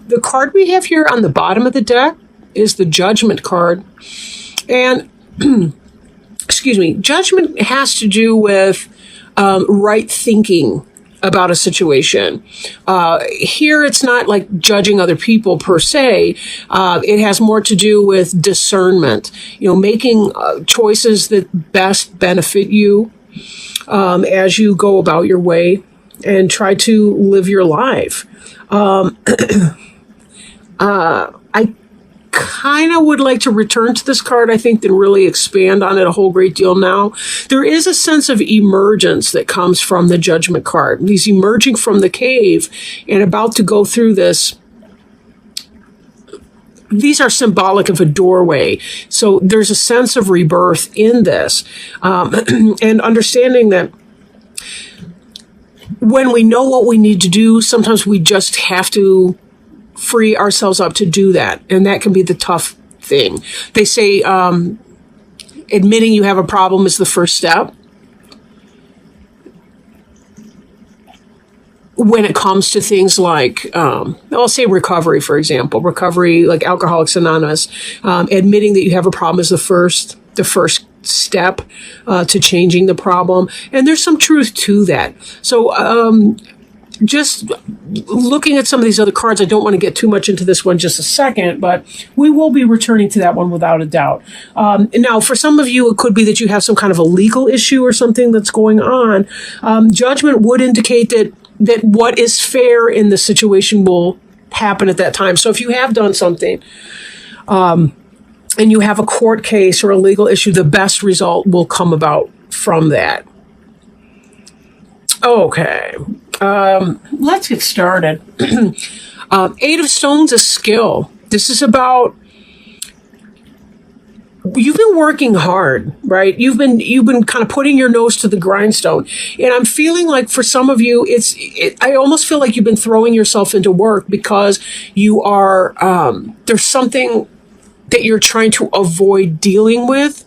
The card we have here on the bottom of the deck is the Judgment card. And, excuse me, Judgment has to do with right thinking about a situation. Here, it's not like judging other people per se. It has more to do with discernment, making choices that best benefit you as you go about your way and try to live your life. I kind of would like to return to this card, I think, than really expand on it a whole great deal now. There is a sense of emergence that comes from the Judgment card. He's emerging from the cave and about to go through this. These are symbolic of a doorway. So there's a sense of rebirth in this. And understanding that when we know what we need to do, sometimes we just have to free ourselves up to do that. And that can be the tough thing. They say admitting you have a problem is the first step. When it comes to things like, I'll say recovery, for example, recovery, like Alcoholics Anonymous, admitting that you have a problem is the first step to changing the problem. And there's some truth to that. So, just looking at some of these other cards, I don't want to get too much into this one just a second, but we will be returning to that one without a doubt. Now, for some of you, it could be that you have some kind of a legal issue or something that's going on. Judgment would indicate that what is fair in the situation will happen at that time. So if you have done something and you have a court case or a legal issue, the best result will come about from that. Okay. Let's get started. Eight of Stones is skill. This is about, you've been working hard, right? You've been kind of putting your nose to the grindstone. And I'm feeling like for some of you, I almost feel like you've been throwing yourself into work because you are, there's something that you're trying to avoid dealing with,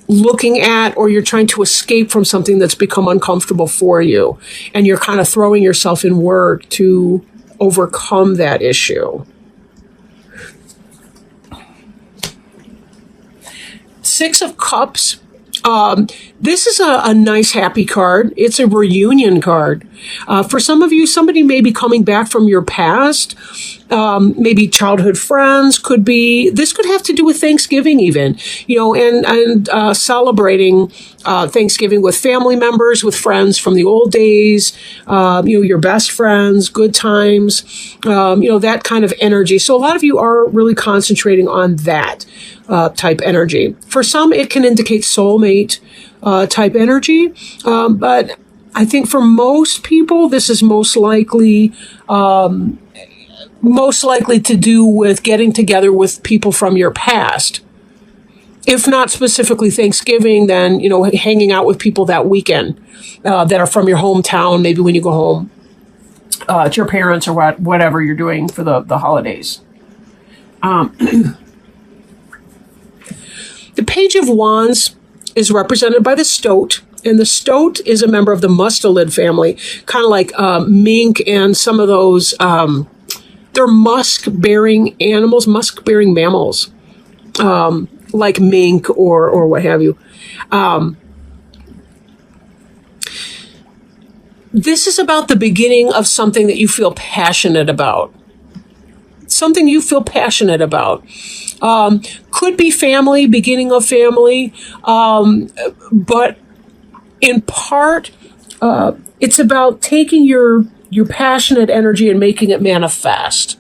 looking at, or you're trying to escape from something that's become uncomfortable for you. And you're kind of throwing yourself in work to overcome that issue. Six of Cups. This is a nice, happy card. It's a reunion card. For some of you, somebody may be coming back from your past. Maybe childhood friends this could have to do with Thanksgiving even, and celebrating Thanksgiving with family members, with friends from the old days, your best friends, good times, that kind of energy. So a lot of you are really concentrating on that type energy. For some, it can indicate soulmate type energy, but I think for most people, this is most likely to do with getting together with people from your past. If not specifically Thanksgiving, then, hanging out with people that weekend that are from your hometown, maybe when you go home to your parents or whatever you're doing for the holidays. The Page of Wands is represented by the stoat. And the stoat is a member of the mustelid family, kind of like mink and some of those, they're musk-bearing animals, musk-bearing mammals, like mink or what have you. This is about the beginning of something that you feel passionate about. Something you feel passionate about. Could be family, beginning of family, but in part, it's about taking your passionate energy and making it manifest.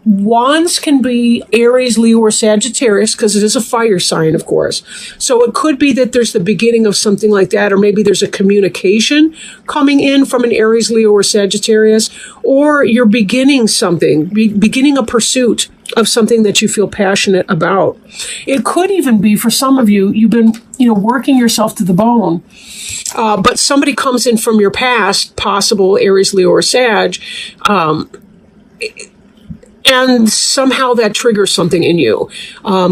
Wands can be Aries, Leo, or Sagittarius because it is a fire sign, of course. So it could be that there's the beginning of something like that, or maybe there's a communication coming in from an Aries, Leo, or Sagittarius, or you're beginning something, beginning a pursuit of something that you feel passionate about. It could even be, for some of you, you've been, working yourself to the bone, but somebody comes in from your past, possible Aries, Leo, or Sag, and somehow that triggers something in you.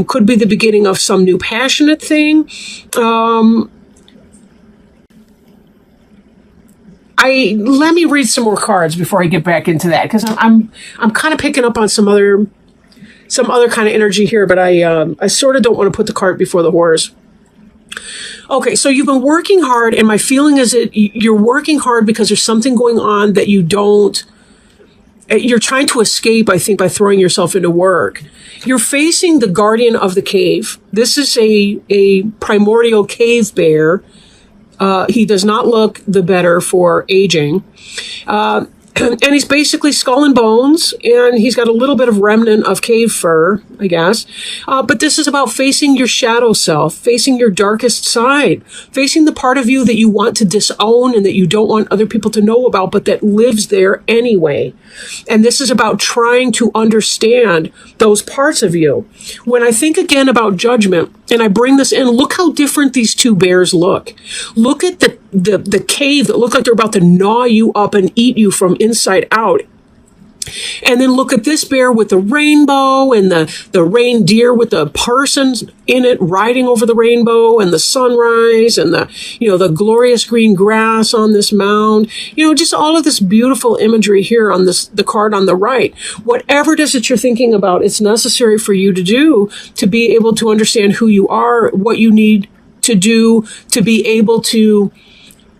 Could be the beginning of some new passionate thing. I let me read some more cards before I get back into that, because I'm kind of picking up on some other kind of energy here, but I sort of don't want to put the cart before the horse. Okay, so you've been working hard, and my feeling is that you're working hard because there's something going on that you're trying to escape, I think, by throwing yourself into work. You're facing the guardian of the cave. This is a primordial cave bear. He does not look the better for aging. And he's basically skull and bones, and he's got a little bit of remnant of cave fur, I guess. But this is about facing your shadow self, facing your darkest side, facing the part of you that you want to disown and that you don't want other people to know about, but that lives there anyway. And this is about trying to understand those parts of you. When I think again about judgment, and I bring this in, look how different these two bears look. Look at the cave that look like they're about to gnaw you up and eat you from inside out. And then look at this bear with the rainbow and the reindeer with the persons in it riding over the rainbow and the sunrise and the glorious green grass on this mound. Just all of this beautiful imagery here on the card on the right. Whatever it is that you're thinking about, it's necessary for you to do to be able to understand who you are, what you need to do to be able to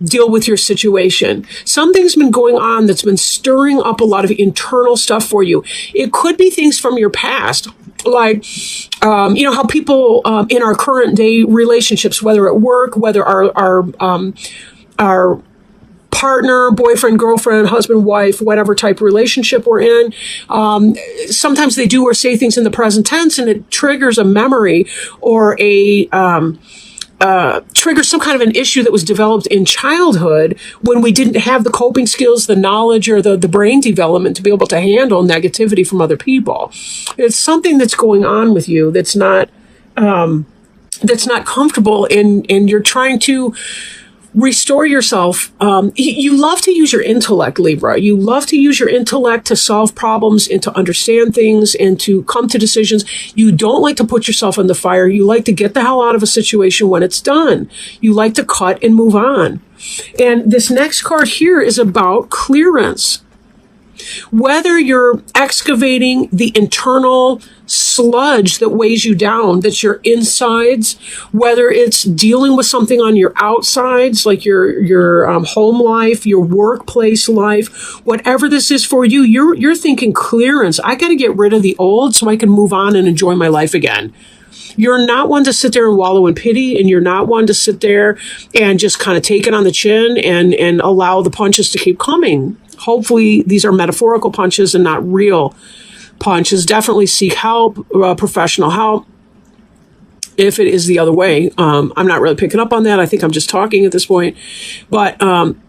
deal with your situation. Something's been going on that's been stirring up a lot of internal stuff for you. It could be things from your past, like, how people in our current day relationships, whether at work, whether our partner, boyfriend, girlfriend, husband, wife, whatever type of relationship we're in. Sometimes they do or say things in the present tense, and it triggers a memory or triggers some kind of an issue that was developed in childhood when we didn't have the coping skills, the knowledge, or the brain development to be able to handle negativity from other people. It's something that's going on with you that's not comfortable, and you're trying to restore yourself. You love to use your intellect, Libra. You love to use your intellect to solve problems and to understand things and to come to decisions. You don't like to put yourself in the fire. You like to get the hell out of a situation when it's done. You like to cut and move on. And this next card here is about clearance. Whether you're excavating the internal sludge that weighs you down, that's your insides, whether it's dealing with something on your outsides, like your home life, your workplace life, whatever this is for you, you're thinking clearance. I got to get rid of the old so I can move on and enjoy my life again. You're not one to sit there and wallow in pity, and you're not one to sit there and just kind of take it on the chin and allow the punches to keep coming. Hopefully these are metaphorical punches and not real punches. Definitely seek help, professional help, if it is the other way. I'm not really picking up on that. I think I'm just talking at this point. But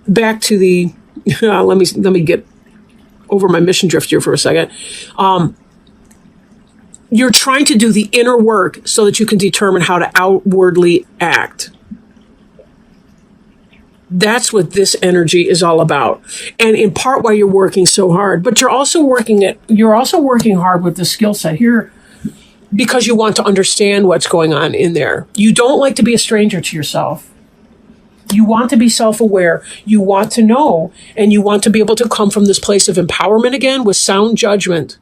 back to the, let me get over my mission drift here for a second. You're trying to do the inner work so that you can determine how to outwardly act. That's what this energy is all about. And in part why you're working so hard, but you're also working hard with the skill set here because you want to understand what's going on in there. You don't like to be a stranger to yourself. You want to be self-aware. You want to know, and you want to be able to come from this place of empowerment again with sound judgment.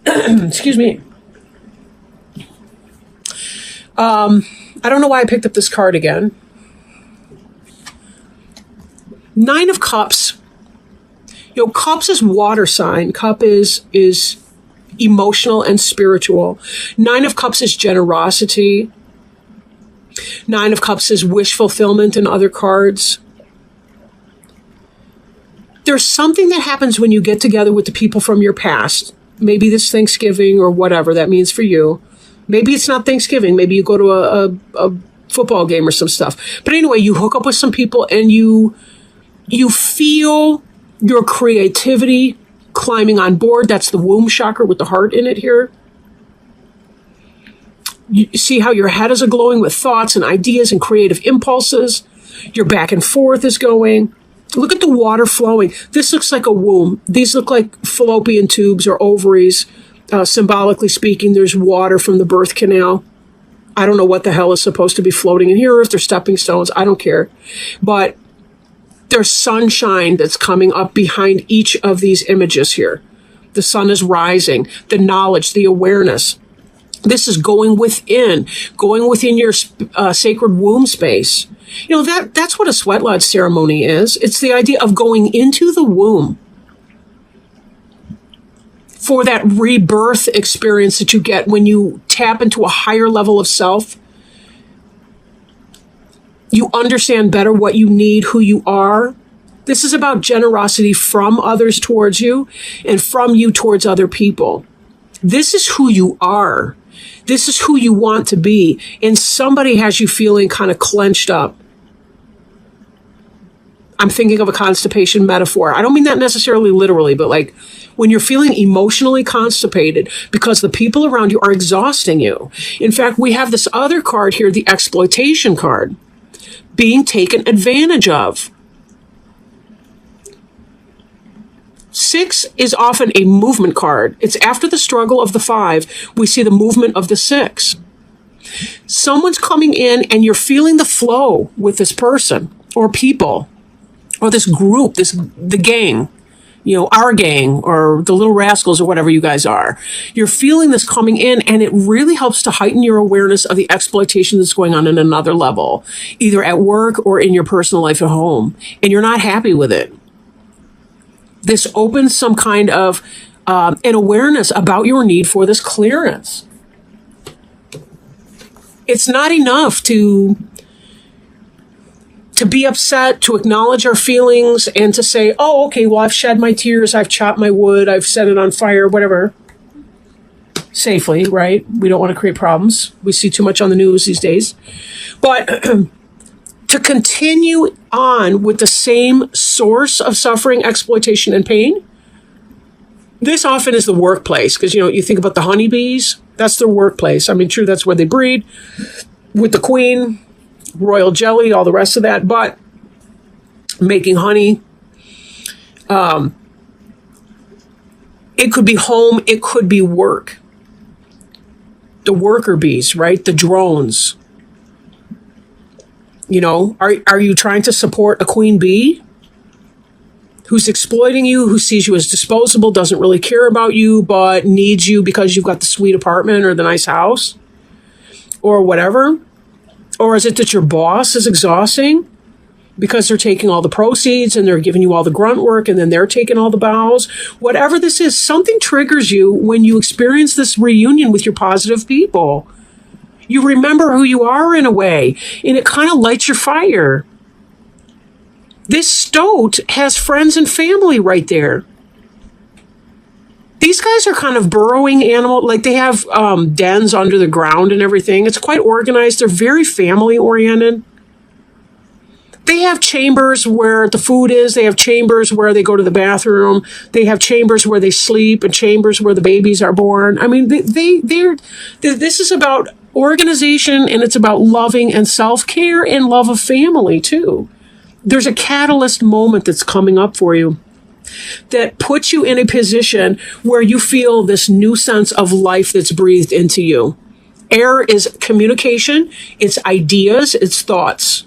Excuse me. I don't know why I picked up this card again. 9 of Cups. Cups is water sign. Cup is emotional and spiritual. 9 of Cups is generosity. 9 of Cups is wish fulfillment in other cards. There's something that happens when you get together with the people from your past. Maybe this Thanksgiving or whatever that means for you. Maybe it's not Thanksgiving. Maybe you go to a football game or some stuff. But anyway, you hook up with some people and you feel your creativity climbing on board. That's the womb chakra with the heart in it here. You see how your head is glowing with thoughts and ideas and creative impulses. Your back and forth is going. Look at the water flowing. This looks like a womb. These look like fallopian tubes or ovaries. Symbolically speaking, there's water from the birth canal. I don't know what the hell is supposed to be floating in here, or if they're stepping stones. I don't care. But there's sunshine that's coming up behind each of these images here. The sun is rising, the knowledge, the awareness. This is going within your sacred womb space. You know, that's what a sweat lodge ceremony is. It's the idea of going into the womb for that rebirth experience that you get when you tap into a higher level of self. You understand better what you need, who you are. This is about generosity from others towards you and from you towards other people. This is who you are. This is who you want to be. And somebody has you feeling kind of clenched up. I'm thinking of a constipation metaphor. I don't mean that necessarily literally, but like when you're feeling emotionally constipated because the people around you are exhausting you. In fact, we have this other card here, the exploitation card, being taken advantage of. 6 is often a movement card. It's after the struggle of the 5, we see the movement of the 6. Someone's coming in and you're feeling the flow with this person or people or this group, the gang, you know, our gang or the Little Rascals or whatever you guys are. You're feeling this coming in, and it really helps to heighten your awareness of the exploitation that's going on another level, either at work or in your personal life at home, and you're not happy with it. This opens some kind of an awareness about your need for this clearance. It's not enough to be upset, to acknowledge our feelings, and to say, oh, okay, well, I've shed my tears, I've chopped my wood, I've set it on fire, whatever. Safely, right? We don't want to create problems. We see too much on the news these days. But to continue on with the same source of suffering, exploitation, and pain, this often is the workplace. Because, you know, you think about the honeybees, that's their workplace. I mean, true, that's where they breed with the queen, royal jelly, all the rest of that. But making honey, it could be home, it could be work. The worker bees, right? The drones. You know, are you trying to support a queen bee who's exploiting you, who sees you as disposable, doesn't really care about you, but needs you because you've got the sweet apartment or the nice house or whatever? Or is it that your boss is exhausting because they're taking all the proceeds and they're giving you all the grunt work and then they're taking all the bows? Whatever this is, something triggers you when you experience this reunion with your positive people. You remember who you are in a way, and it kind of lights your fire. This stoat has friends and family right there. These guys are kind of burrowing animal, like they have dens under the ground and everything. It's quite organized. They're very family oriented. They have chambers where the food is. They have chambers where they go to the bathroom. They have chambers where they sleep and chambers where the babies are born. I mean, this is about organization, and it's about loving and self-care and love of family too. There's a catalyst moment that's coming up for you that puts you in a position where you feel this new sense of life that's breathed into you. Air is communication, it's ideas, it's thoughts.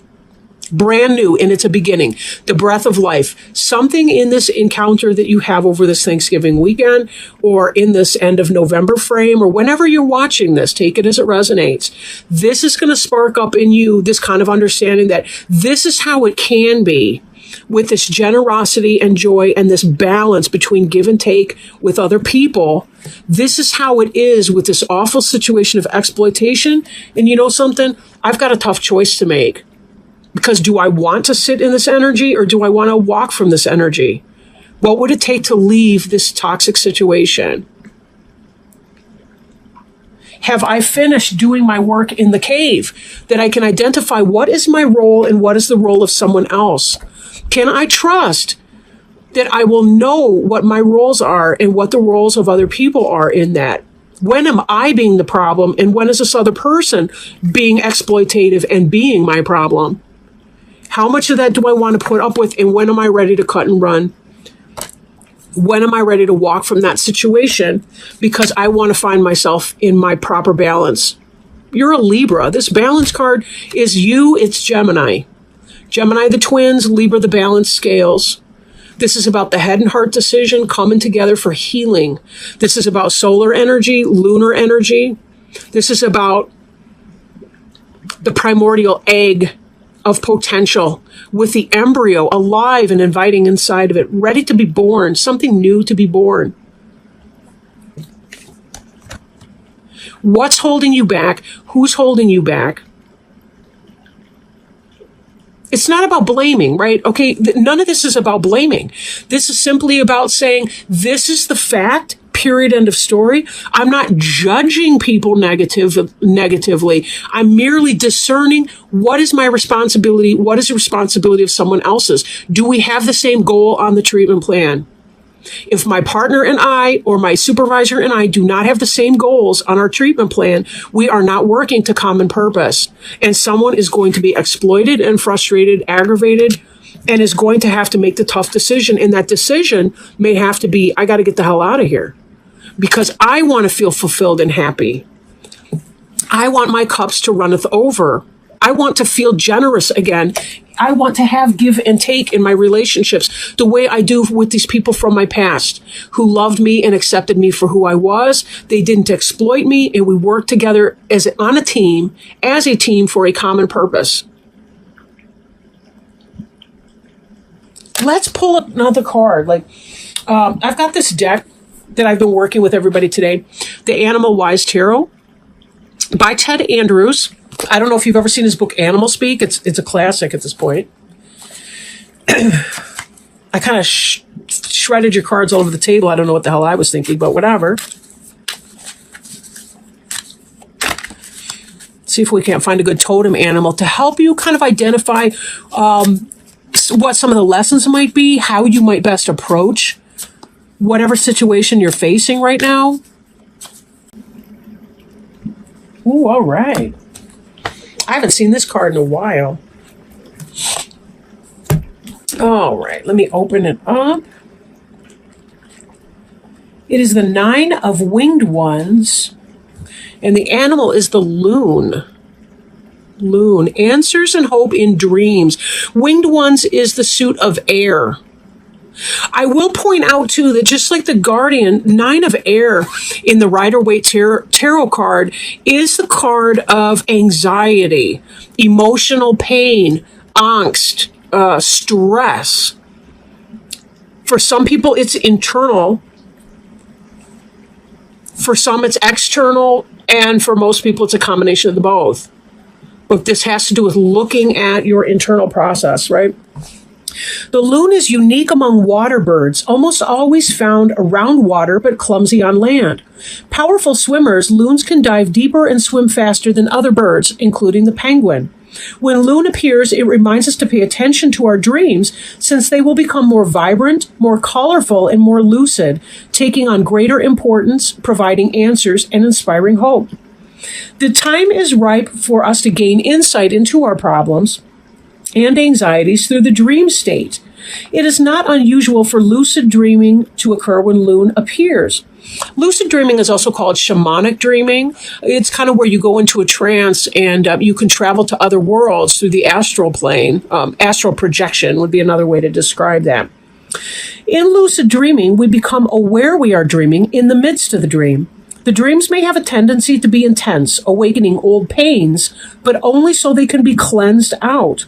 Brand new, and it's a beginning. The breath of life. Something in this encounter that you have over this Thanksgiving weekend or in this end of November frame or whenever you're watching this, take it as it resonates. This is going to spark up in you this kind of understanding that this is how it can be, with this generosity and joy and this balance between give and take with other people. This is how it is with this awful situation of exploitation. And you know something? I've got a tough choice to make. Because do I want to sit in this energy or do I want to walk from this energy? What would it take to leave this toxic situation? Have I finished doing my work in the cave that I can identify what is my role and what is the role of someone else? Can I trust that I will know what my roles are and what the roles of other people are in that? When am I being the problem, and when is this other person being exploitative and being my problem? How much of that do I want to put up with, and when am I ready to cut and run? When am I ready to walk from that situation because I want to find myself in my proper balance You're a Libra. This balance card is you. It's Gemini. Gemini, the twins, Libra, the balance scales. This is about the head and heart decision coming together for healing. This is about solar energy, lunar energy. This is about the primordial egg of potential with the embryo alive and inviting inside of it, ready to be born, something new to be born. What's holding you back? Who's holding you back? It's not about blaming, right? Okay, none of this is about blaming. This is simply about saying, this is the fact, period, end of story. I'm not judging people negatively. I'm merely discerning what is my responsibility, what is the responsibility of someone else's. Do we have the same goal on the treatment plan? If my partner and I, or my supervisor and I, do not have the same goals on our treatment plan, we are not working to common purpose. And someone is going to be exploited and frustrated, aggravated, and is going to have to make the tough decision. And that decision may have to be, I got to get the hell out of here because I want to feel fulfilled and happy. I want my cups to runneth over. I want to feel generous again. I want to have give and take in my relationships the way I do with these people from my past who loved me and accepted me for who I was. They didn't exploit me, and we worked together as a team for a common purpose. Let's pull up another card. I've got this deck that I've been working with everybody today, the Animal Wise Tarot by Ted Andrews. I don't know if you've ever seen his book, Animal Speak. It's a classic at this point. I kind of shredded your cards all over the table. I don't know what the hell I was thinking, but whatever. See if we can't find a good totem animal to help you kind of identify what some of the lessons might be, how you might best approach whatever situation you're facing right now. Ooh, all right. I haven't seen this card in a while. All right, let me open it up. It is the 9 of Winged Ones, and the animal is the loon. Loon, answers and hope in dreams. Winged Ones is the suit of air. I will point out, too, that just like the Guardian, 9 of Air in the Rider-Waite Tarot card is the card of anxiety, emotional pain, angst, stress. For some people, it's internal. For some, it's external. And for most people, it's a combination of the both. But this has to do with looking at your internal process, right? The loon is unique among water birds, almost always found around water but clumsy on land. Powerful swimmers, loons can dive deeper and swim faster than other birds, including the penguin. When loon appears, it reminds us to pay attention to our dreams, since they will become more vibrant, more colorful, and more lucid, taking on greater importance, providing answers, and inspiring hope. The time is ripe for us to gain insight into our problems and anxieties through the dream state. It is not unusual for lucid dreaming to occur when loon appears. Lucid dreaming is also called shamanic dreaming. It's kind of where you go into a trance and you can travel to other worlds through the astral plane. Astral projection would be another way to describe that. In lucid dreaming, we become aware we are dreaming in the midst of the dream. The dreams may have a tendency to be intense, awakening old pains, but only so they can be cleansed out.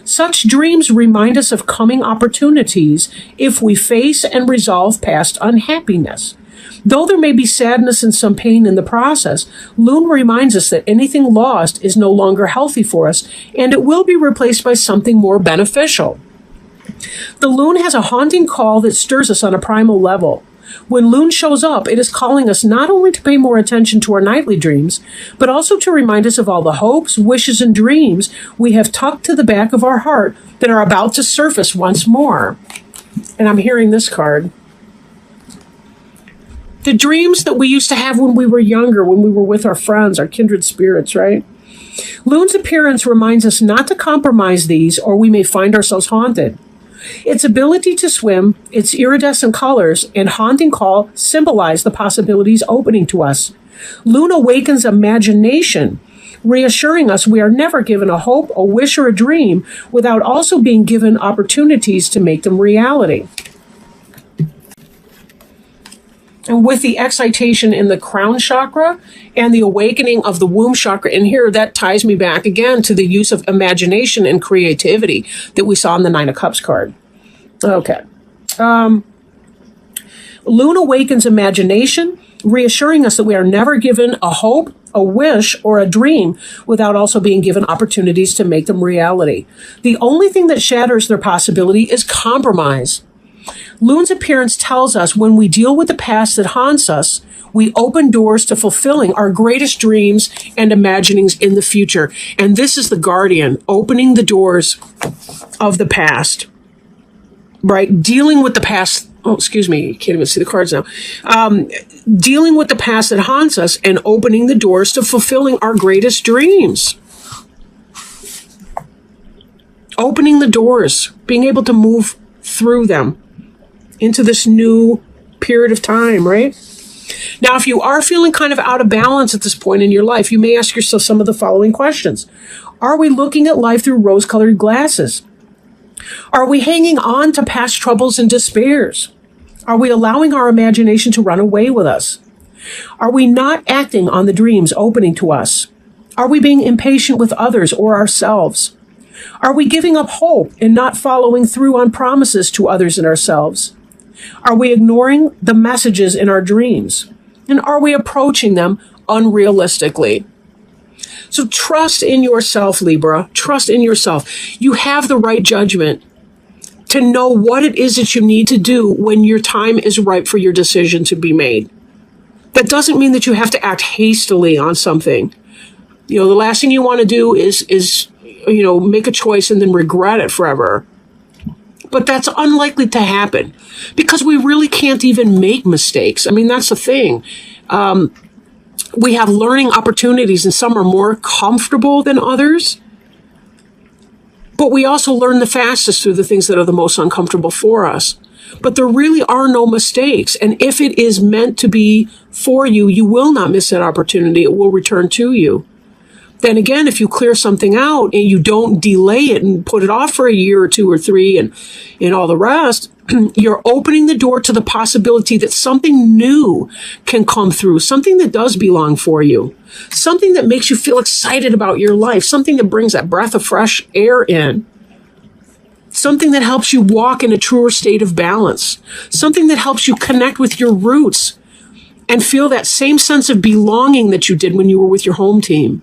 Such dreams remind us of coming opportunities if we face and resolve past unhappiness. Though there may be sadness and some pain in the process, loon reminds us that anything lost is no longer healthy for us, and it will be replaced by something more beneficial. The loon has a haunting call that stirs us on a primal level. When loon shows up, it is calling us not only to pay more attention to our nightly dreams, but also to remind us of all the hopes, wishes, and dreams we have tucked to the back of our heart that are about to surface once more. And I'm hearing this card. The dreams that we used to have when we were younger, when we were with our friends, our kindred spirits, right? Loon's appearance reminds us not to compromise these, or we may find ourselves haunted. Its ability to swim, its iridescent colors, and haunting call symbolize the possibilities opening to us. Loon awakens imagination, reassuring us we are never given a hope, a wish, or a dream without also being given opportunities to make them reality. And with the excitation in the crown chakra and the awakening of the womb chakra in here, that ties me back again to the use of imagination and creativity that we saw in the Nine of Cups card. Okay. Lune awakens imagination, reassuring us that we are never given a hope, a wish, or a dream without also being given opportunities to make them reality. The only thing that shatters their possibility is compromise. Lune's appearance tells us when we deal with the past that haunts us, we open doors to fulfilling our greatest dreams and imaginings in the future. And this is the guardian, opening the doors of the past, right? Dealing with the past. Oh, excuse me. You can't even see the cards now. Dealing with the past that haunts us and opening the doors to fulfilling our greatest dreams. Opening the doors, being able to move through them into this new period of time, right? Now, if you are feeling kind of out of balance at this point in your life, you may ask yourself some of the following questions. Are we looking at life through rose-colored glasses? Are we hanging on to past troubles and despairs? Are we allowing our imagination to run away with us? Are we not acting on the dreams opening to us? Are we being impatient with others or ourselves? Are we giving up hope and not following through on promises to others and ourselves? Are we ignoring the messages in our dreams? And are we approaching them unrealistically? So trust in yourself, Libra. Trust in yourself. You have the right judgment to know what it is that you need to do when your time is ripe for your decision to be made. That doesn't mean that you have to act hastily on something. You know, the last thing you want to do is make a choice and then regret it forever. But that's unlikely to happen because we really can't even make mistakes. I mean, that's the thing. We have learning opportunities and some are more comfortable than others. But we also learn the fastest through the things that are the most uncomfortable for us. But there really are no mistakes. And if it is meant to be for you, you will not miss that opportunity. It will return to you. Then again, if you clear something out and you don't delay it and put it off for a year or two or three and all the rest, you're opening the door to the possibility that something new can come through, something that does belong for you, something that makes you feel excited about your life, something that brings that breath of fresh air in, something that helps you walk in a truer state of balance, something that helps you connect with your roots and feel that same sense of belonging that you did when you were with your home team.